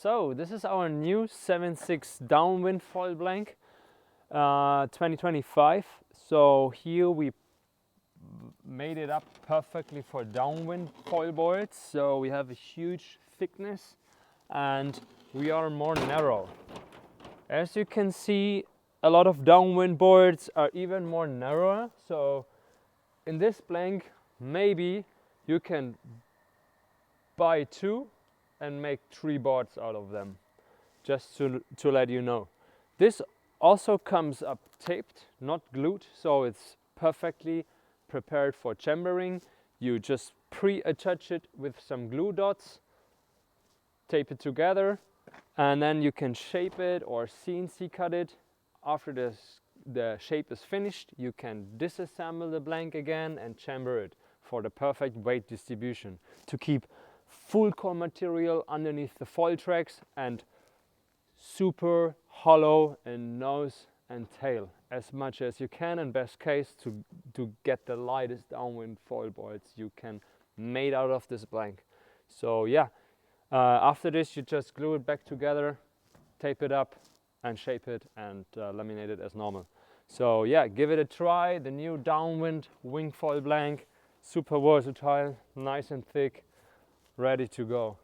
So this is our new 7.6 downwind foil blank 2025. So here we made it up perfectly for downwind foil boards. So we have a huge thickness and we are more narrow. As you can see, a lot of downwind boards are even more narrower. So in this blank, maybe you can buy two and make 3 boards out of them, just to let you know. This also comes up taped, not glued, so it's perfectly prepared for chambering. You just pre-attach it with some glue dots, tape it together, and then you can shape it or CNC cut it. After the shape is finished, you can disassemble the blank again and chamber it for the perfect weight distribution to keep full core material underneath the foil tracks and super hollow in nose and tail as much as you can, in best case to get the lightest downwind foil boards you can made out of this blank. So yeah, after this you just glue it back together, tape it up and shape it and laminate it as normal. So yeah, give it a try. The new downwind wing foil blank, super versatile, nice and thick, ready to go.